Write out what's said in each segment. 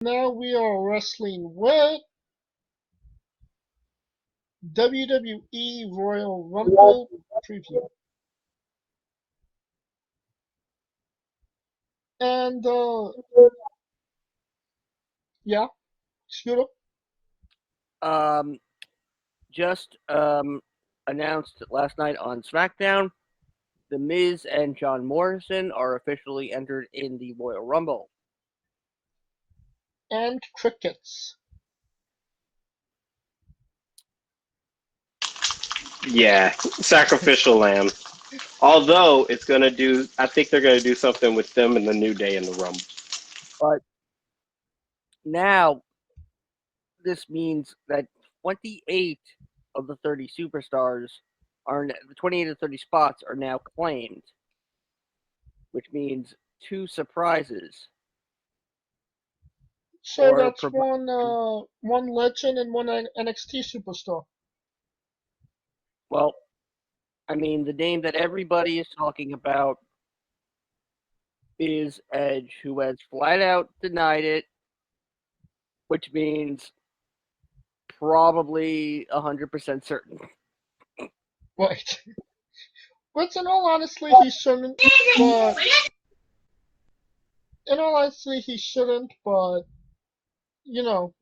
Now we are wrestling with WWE Royal Rumble preview. And, yeah, Scooter. Just announced last night on SmackDown, The Miz and John Morrison are officially entered in the Royal Rumble. And crickets. Yeah, sacrificial lamb. Although I think they're gonna do something with them in the New Day in the Rumble. But now, this means that 28 of the 30 superstars the 28 of the 30 spots are now claimed, which means 2 surprises. So that's one legend and one NXT superstar. Well, I mean, the name that everybody is talking about is Edge, who has flat out denied it, which means probably 100% certain. Right. But in all honesty, he shouldn't. But in all honesty, he shouldn't. But you know,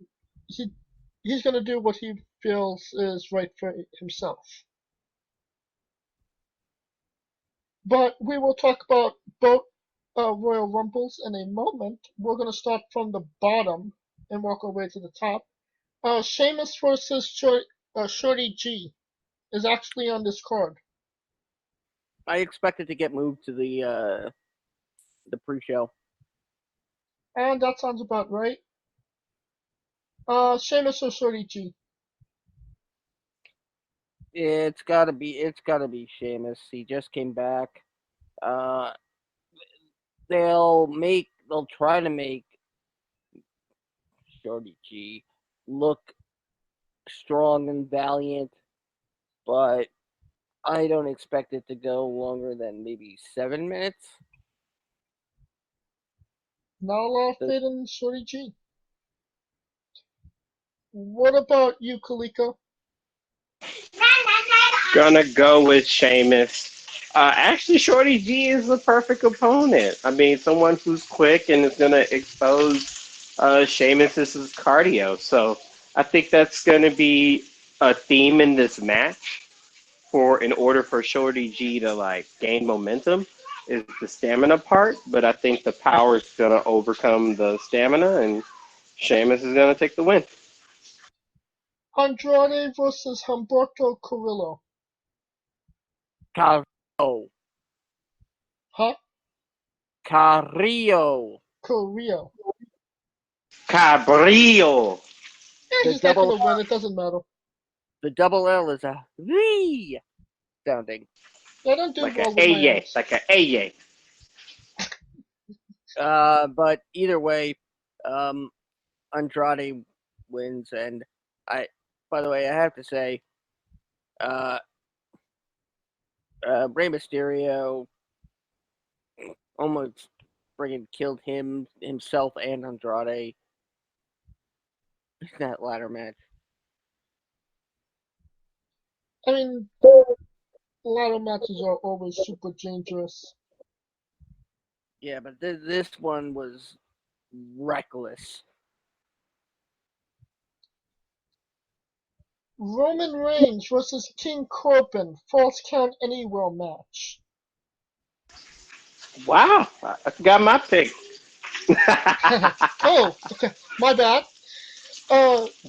he's gonna do what he feels is right for himself. But we will talk about both Royal Rumbles in a moment. We're gonna start from the bottom and work our way to the top. Sheamus versus Shorty G is actually on this card. I expect it to get moved to the pre-show. And that sounds about right. Sheamus or Shorty G? It's gotta be Sheamus. He just came back. They'll try to make Shorty G look strong and valiant, but I don't expect it to go longer than maybe 7 minutes. Not a lot of faith in Shorty G. What about you, Coleco? Gonna go with Sheamus. Actually, Shorty G is the perfect opponent. I mean, someone who's quick and is gonna expose Sheamus's cardio. So I think that's gonna be a theme in this match. In order for Shorty G to like gain momentum, is the stamina part. But I think the power is gonna overcome the stamina, and Sheamus is gonna take the win. Andrade versus Humberto Carrillo. Carrillo. Huh? Carrillo. Carrillo. Cabrillo. Yeah, he's not gonna win. It doesn't matter. The double L is a V sounding. I don't do like well an with my A-yay. L's. Like an A-yay. But either way, Andrade wins, and by the way, I have to say, Rey Mysterio almost friggin' killed himself and Andrade in that ladder match. I mean, ladder matches are always super dangerous. Yeah, but this one was reckless. Roman Reigns versus King Corbin, Falls Count Anywhere match. Wow. I forgot my pick. Oh, okay. My bad.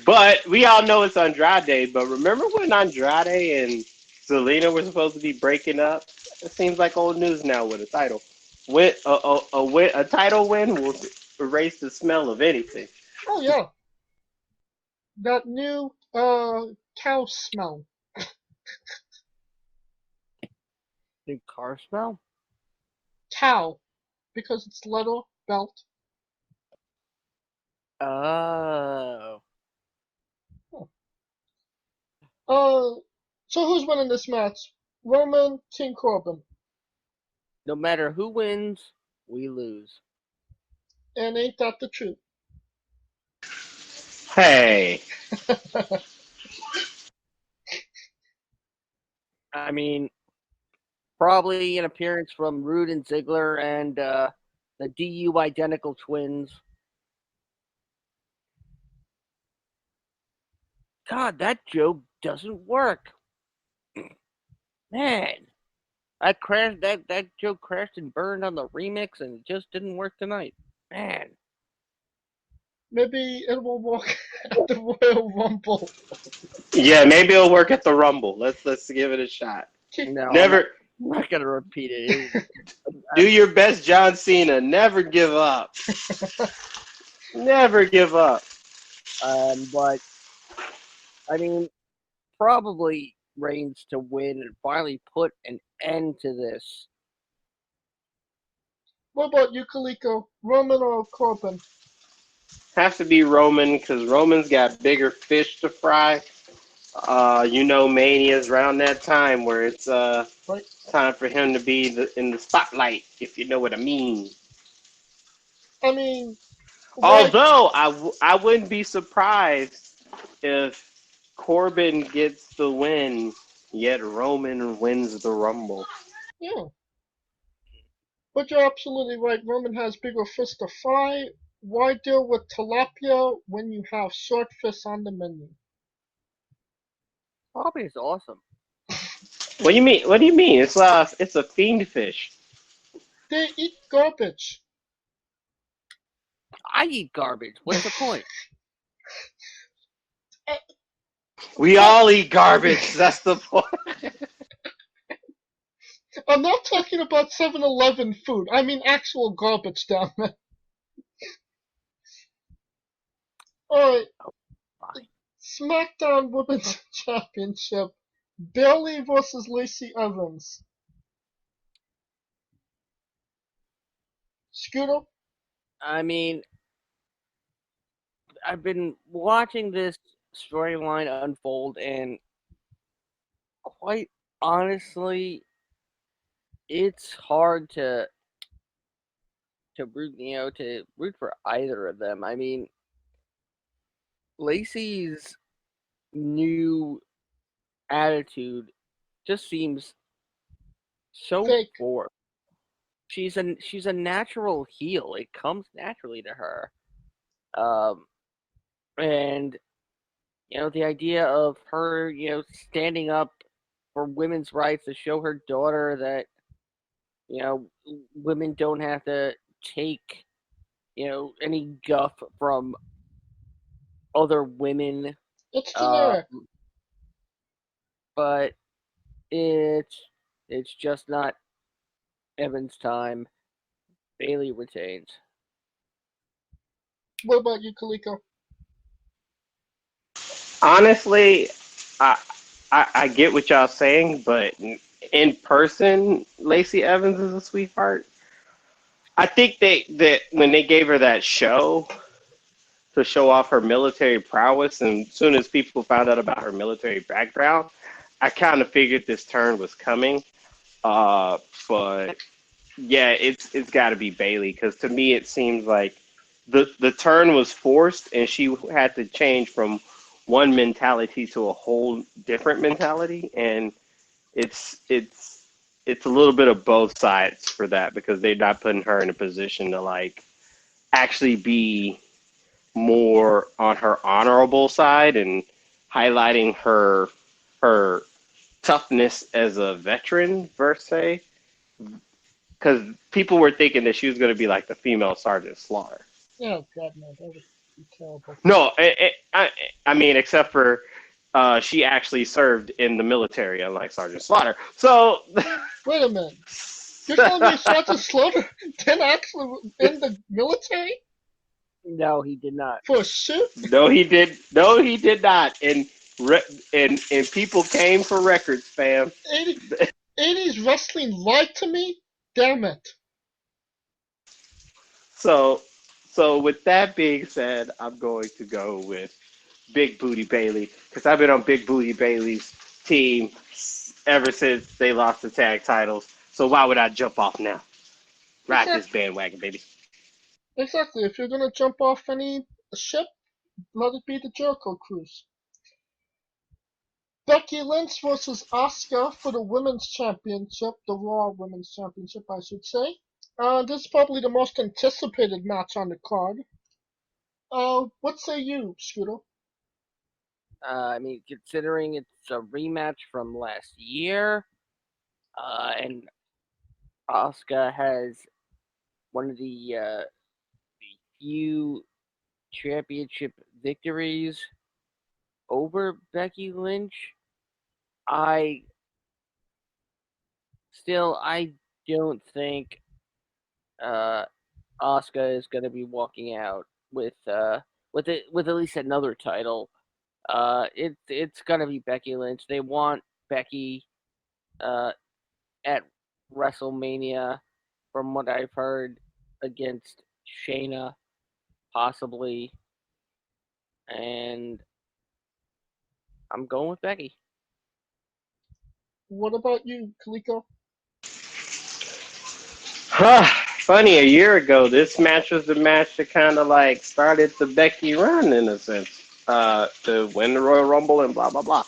But we all know it's Andrade. But remember when Andrade and Zelina were supposed to be breaking up? It seems like old news now with a title. A title win will erase the smell of anything. Oh yeah. That new cow smell. New car smell? Cow. Because it's leather belt. Oh. So who's winning this match? Roman, King Corbin. No matter who wins, we lose. And ain't that the truth? Hey, I mean, probably an appearance from Rude and Ziggler and the DU identical twins. God, that joke doesn't work. Man, that joke crashed and burned on the remix and it just didn't work tonight. Man. Maybe it will work at the Royal Rumble. yeah, maybe it'll work at the Rumble. Let's give it a shot. No, Never I'm not gonna repeat it. do your best, John Cena. Never give up. Never give up. But I mean, probably Reigns to win and finally put an end to this. What about you, Coleco? Roman or Corbin? Has to be Roman because Roman's got bigger fish to fry. Mania's around that time where it's Right. time for him to be in the spotlight, if you know what I mean. I mean, why? Although I wouldn't be surprised if Corbin gets the win, yet Roman wins the Rumble. Yeah. But you're absolutely right. Roman has bigger fish to fry. Why deal with tilapia when you have swordfish on the menu? Probably is awesome. What do you mean? What do you mean? It's a fiend fish. They eat garbage. I eat garbage. What's the point? We all eat garbage. That's the point. I'm not talking about 7-Eleven food. I mean actual garbage down there. Alright, SmackDown Women's Championship. Bayley versus Lacey Evans. Scooter? I mean, I've been watching this storyline unfold, and quite honestly, it's hard to root for either of them. I mean, Lacey's new attitude just seems so Fake. forced. She's a natural heel. It comes naturally to her. And the idea of her, standing up for women's rights to show her daughter that, women don't have to take, any guff from other women. It's Uh, generic. but it's just not Evans' time. Bayley retains. What about you, Coleco? Honestly, I get what y'all saying, but in person, Lacey Evans is a sweetheart. I think that when they gave her that show to show off her military prowess, and as soon as people found out about her military background, I kind of figured this turn was coming. But yeah, it's got to be Bayley because to me it seems like the turn was forced, and she had to change from one mentality to a whole different mentality, and it's it's a little bit of both sides for that because they're not putting her in a position to like actually be more on her honorable side and highlighting her toughness as a veteran, per se, because people were thinking that she was going to be like the female Sergeant Slaughter. Oh, God, no, that would be terrible. No, I mean, except for she actually served in the military, unlike Sergeant Slaughter. So, Wait a minute. You're telling me Sergeant Slaughter didn't actually in the military? No, he did not. For a suit? no, he did. No, he did not. And people came for records, fam. 80s wrestling lied to me? Damn it. So, with that being said, I'm going to go with Big Booty Bailey because I've been on Big Booty Bailey's team ever since they lost the tag titles. So why would I jump off now? Ride this bandwagon, baby. Exactly. If you're gonna jump off any ship, let it be the Jericho Cruise. Becky Lynch versus Asuka for the Women's Championship, the Raw Women's Championship, I should say. This is probably the most anticipated match on the card. What say you, Scooter? Considering it's a rematch from last year, and Asuka has one of the few championship victories over Becky Lynch, I don't think Asuka is going to be walking out with at least another title. It's going to be Becky Lynch. They want Becky at WrestleMania, from what I've heard, against Shayna, possibly, and I'm going with Becky. What about you, Coleco? Funny, a year ago, this match was the match that kind of like started the Becky run in a sense, to win the Royal Rumble and blah blah blah.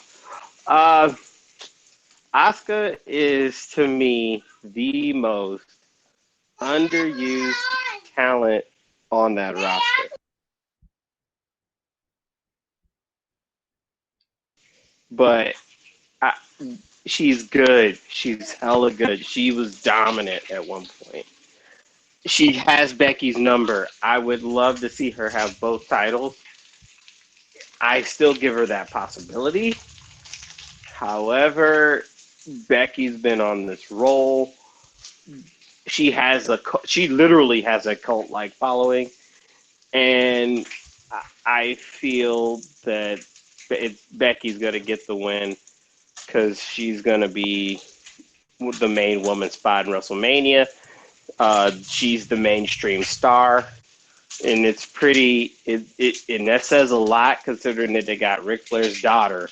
Asuka is to me the most underused talent on that roster. But she's good. She's hella good. She was dominant at one point. She has Becky's number. I would love to see her have both titles. I still give her that possibility. However, Becky's been on this roll. She literally has a cult-like following, and I feel that Becky's going to get the win because she's going to be the main woman spot in WrestleMania. She's the mainstream star, and it's pretty. And that says a lot considering that they got Ric Flair's daughter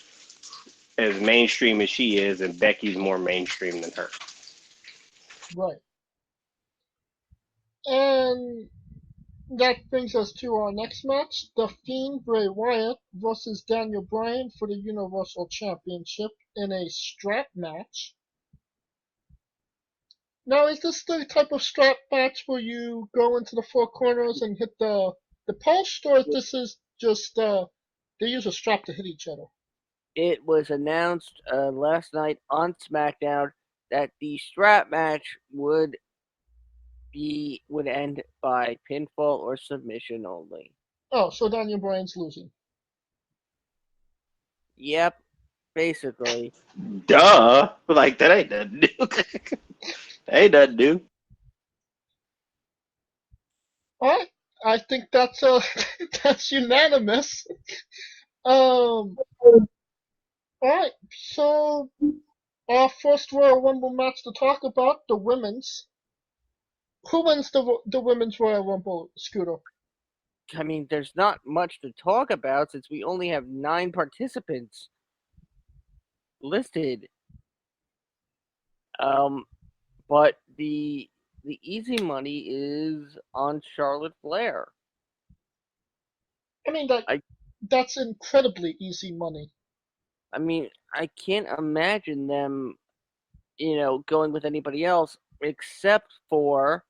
as mainstream as she is, and Becky's more mainstream than her. Right. And that brings us to our next match: The Fiend Bray Wyatt versus Daniel Bryan for the Universal Championship in a strap match. Now, is this the type of strap match where you go into the four corners and hit the post, or this is just they use a strap to hit each other? It was announced last night on SmackDown that the strap match would end by pinfall or submission only. Oh, so Daniel Bryan's losing. Yep, basically. Duh! Like that ain't nothing new. Ain't nothing new. All right, I think that's that's unanimous. All right, so our first Royal Rumble match to talk about, the women's. Who wins the women's Royal Rumble, Scooter? I mean, there's not much to talk about since we only have 9 participants listed. But the easy money is on Charlotte Flair. I mean that's incredibly easy money. I mean, I can't imagine them, going with anybody else except for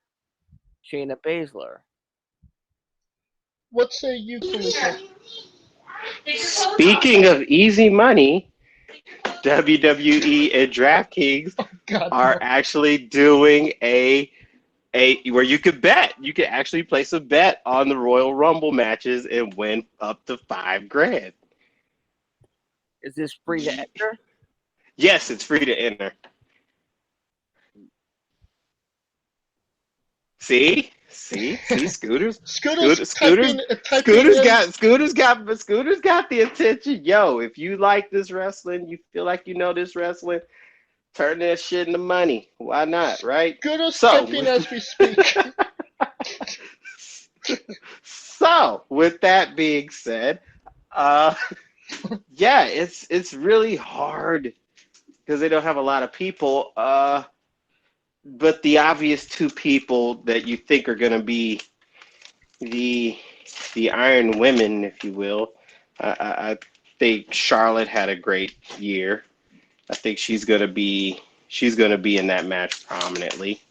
Shayna Baszler. What say you, Coleco? Speaking of easy money, WWE and DraftKings are actually doing a where you could bet. You could actually place a bet on the Royal Rumble matches and win up to $5,000. Is this free to enter? Yes, it's free to enter. See, Scooters. Scooters got the attention. Yo, if you like this wrestling, you feel like you know this wrestling, turn that shit into money. Why not, right? Scooters typing as we speak. So, with that being said, yeah, it's really hard because they don't have a lot of people. But the obvious 2 people that you think are going to be the the Iron Women, if you will. I think Charlotte had a great year. I think she's gonna be in that match prominently.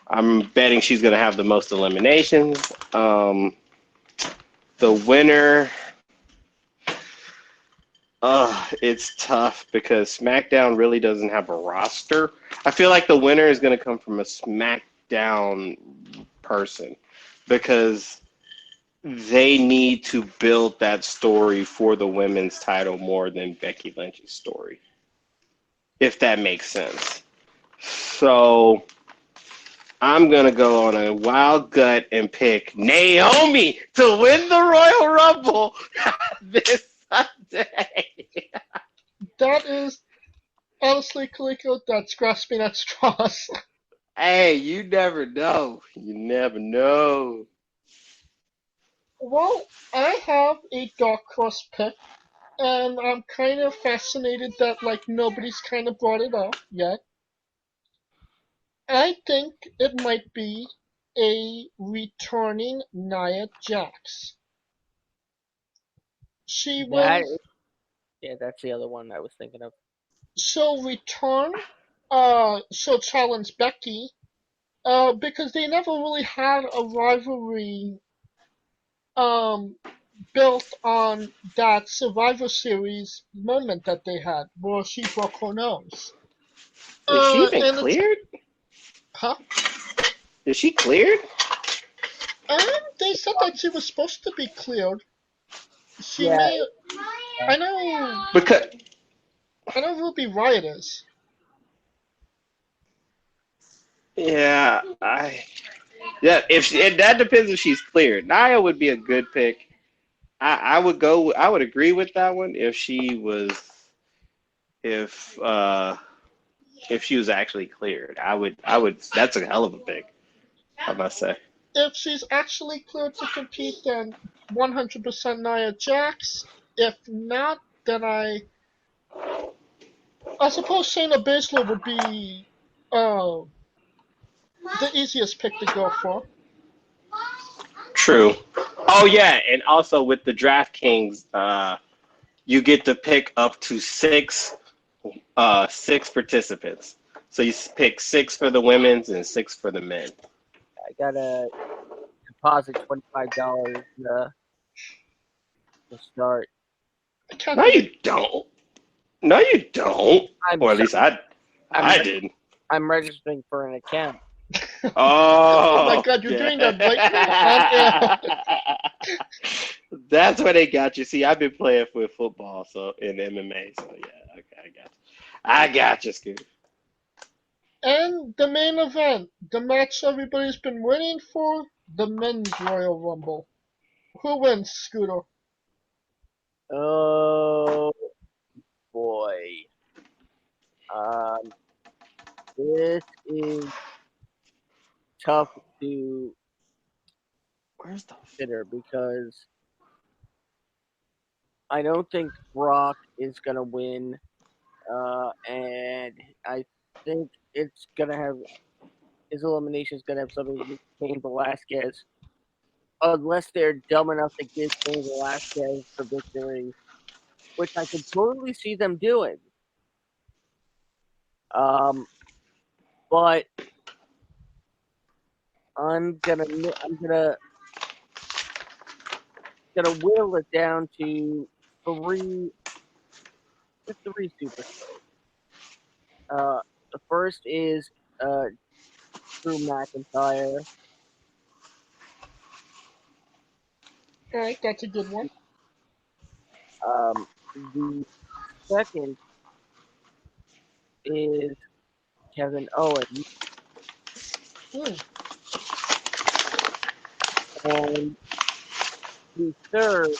I'm betting she's gonna have the most eliminations. The winner, it's tough because SmackDown really doesn't have a roster. I feel like the winner is gonna come from a SmackDown person because they need to build that story for the women's title more than Becky Lynch's story, if that makes sense. So I'm going to go on a wild gut and pick Naomi to win the Royal Rumble this Sunday. That is honestly, Coleco, that's grasping at straws. Hey, you never know. You never know. Well, I have a dark horse pick, and I'm kind of fascinated that like nobody's kind of brought it up yet. I think it might be a returning Nia Jax. She That wins, is, yeah, that's the other one I was thinking of. she'll return, she'll challenge Becky, because they never really had a rivalry, um, built on that Survivor Series moment that they had where she broke her nose. Is she even And it's, cleared? huh? Is she cleared? They said that she was supposed to be cleared. She Yeah, may, I know, Because I know Ruby Riot is. yeah, yeah. That depends if she's cleared. Nia would be a good pick. I would go. I would agree with that one if she was if uh if she was actually cleared. I would. That's a hell of a pick, I must say. If she's actually cleared to compete, then 100% Nia Jax. If not, then I suppose Shayna Baszler would be uh, the easiest pick to go for. True. Oh yeah, and also with the DraftKings, you get to pick up to six participants. So you pick six for the women's and six for the men. I gotta deposit $25 to start. I can't No, believe. you don't. No, you don't. I'm Or at so, least I I'm I didn't. I'm registering for an account. Oh my Oh, god, you're doing that right yeah. now on air. That's where they got you. See, I've been playing with football, so in MMA. So yeah, okay, I got you. I got you, Scoot. And the main event, the match everybody's been waiting for, the men's Royal Rumble. Who wins, Scooter? Oh boy. Um, this is tough to Where's the? consider because I don't think Brock is gonna win, and I think it's gonna have his elimination is gonna have something to do with Cain Velasquez, unless they're dumb enough to give Cain Velasquez the victory, which I could totally see them doing. Um, but I'm gonna whittle it down to three three superstars. The first is uh, Drew McIntyre. Alright, that's a good one. The second is Kevin Owens, Hmm. and the third,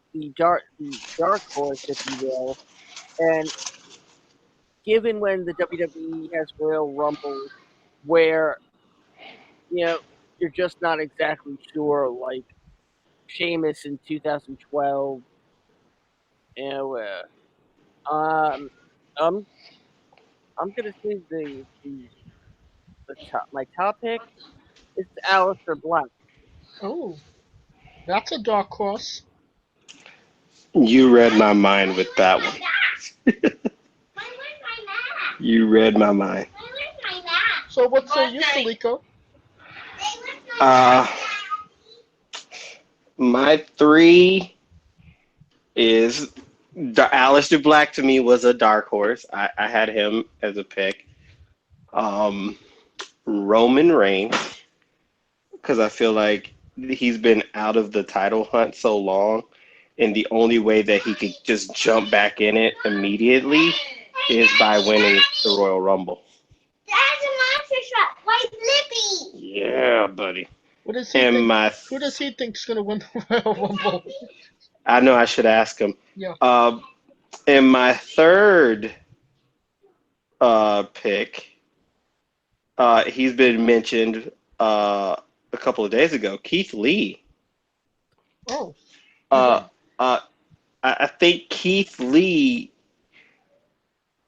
the dark horse, if you will. And given when the WWE has Royal Rumble, where you know you're just not exactly sure, like Sheamus in 2012. You know, um, I'm I'm gonna say my top pick is Aleister Black. Oh. That's a dark horse. You read my mind with that one. You read my mind. So what say you, Coleco? My three is Aleister Black. To me was a dark horse. I had him as a pick. Roman Reigns, because I feel like he's been out of the title hunt so long, and the only way that he could just jump back in it immediately is by winning the Royal Rumble. That's a monster shot. White Lippy. Yeah, buddy. What does he And think? Who does he think's gonna win the Royal Rumble? I know I should ask him. Yeah. And my third pick, he's been mentioned a couple of days ago. Keith Lee. Oh. I think Keith Lee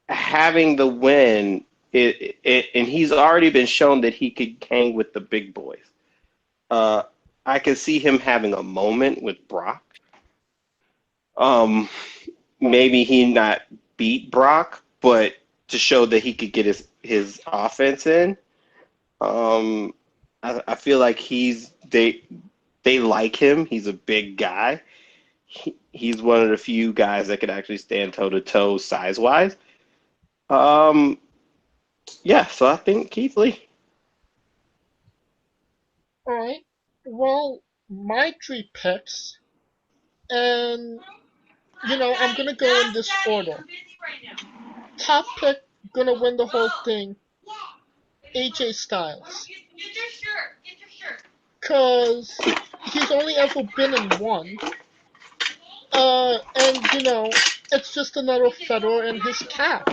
having the win, and he's already been shown that he could hang with the big boys. I can see him having a moment with Brock. Maybe he not beat Brock, but to show that he could get his offense in. I feel like they like him. He's a big guy. He's one of the few guys that could actually stand toe to toe size wise. Yeah, so I think Keith Lee. All right. Well, my three picks, and I'm gonna go in this order. Top pick, gonna win the whole thing. AJ Styles. Get your shirt. Cause he's only ever been in one. And it's just another feather in his cap.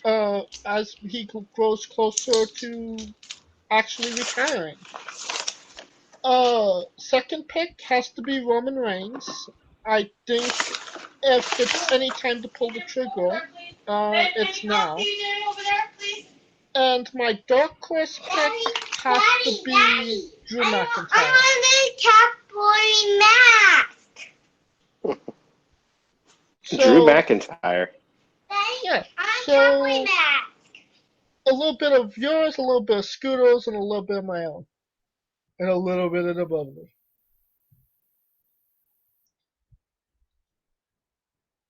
As he grows closer to actually retiring. Second pick has to be Roman Reigns. I think if it's any time to pull the trigger, it's now. And my dark horse pick has to be Drew McIntyre. I want a Catboy mask. Drew McIntyre. Yeah. I So Catboy mask. a little bit of yours, a little bit of Scooter's, and a little bit of my own, and a little bit of the bubbly.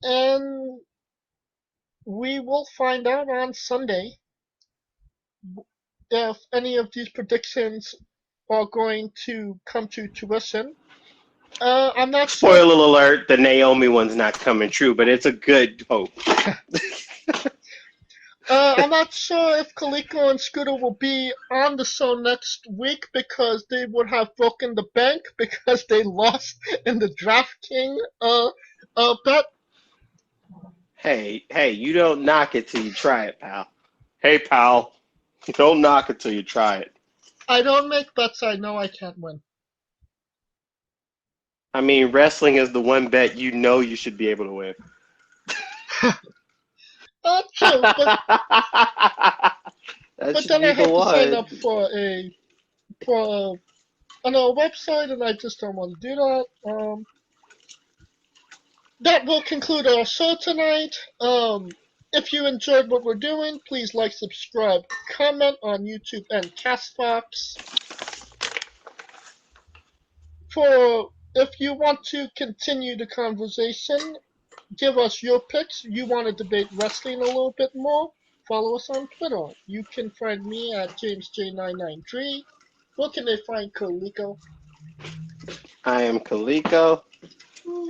And we will find out on Sunday if any of these predictions are going to come to fruition. I'm not sure. Spoiler alert: the Naomi one's not coming true, but it's a good hope. I'm not sure if Coleco and Scooter will be on the show next week because they would have broken the bank because they lost in the DraftKings bet. Hey, you don't knock it till you try it, pal. Hey, pal, you don't knock it till you try it. I don't make bets I know I can't win. I mean, wrestling is the one bet you know you should be able to win. True, but then I have to sign up for another website, and I just don't want to do that. That will conclude our show tonight. If you enjoyed what we're doing, please like, subscribe, comment on YouTube and Castbox. If you want to continue the conversation, give us your picks. You want to debate wrestling a little bit more? Follow us on Twitter. You can find me at JamesJ993. Where can they find Coleco? I am Coleco,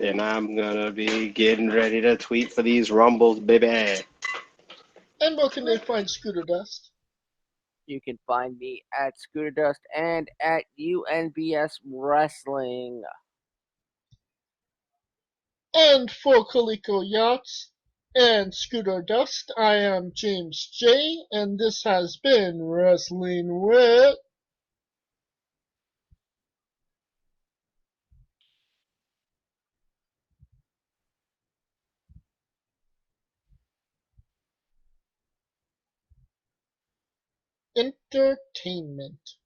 and I'm gonna be getting ready to tweet for these rumbles, baby. And where can they find Scooter Dust? You can find me at Scooter Dust and at UNBS Wrestling. And for Coleco Yachts and Scooter Dust, I am James J, and this has been Wrestling with Entertainment.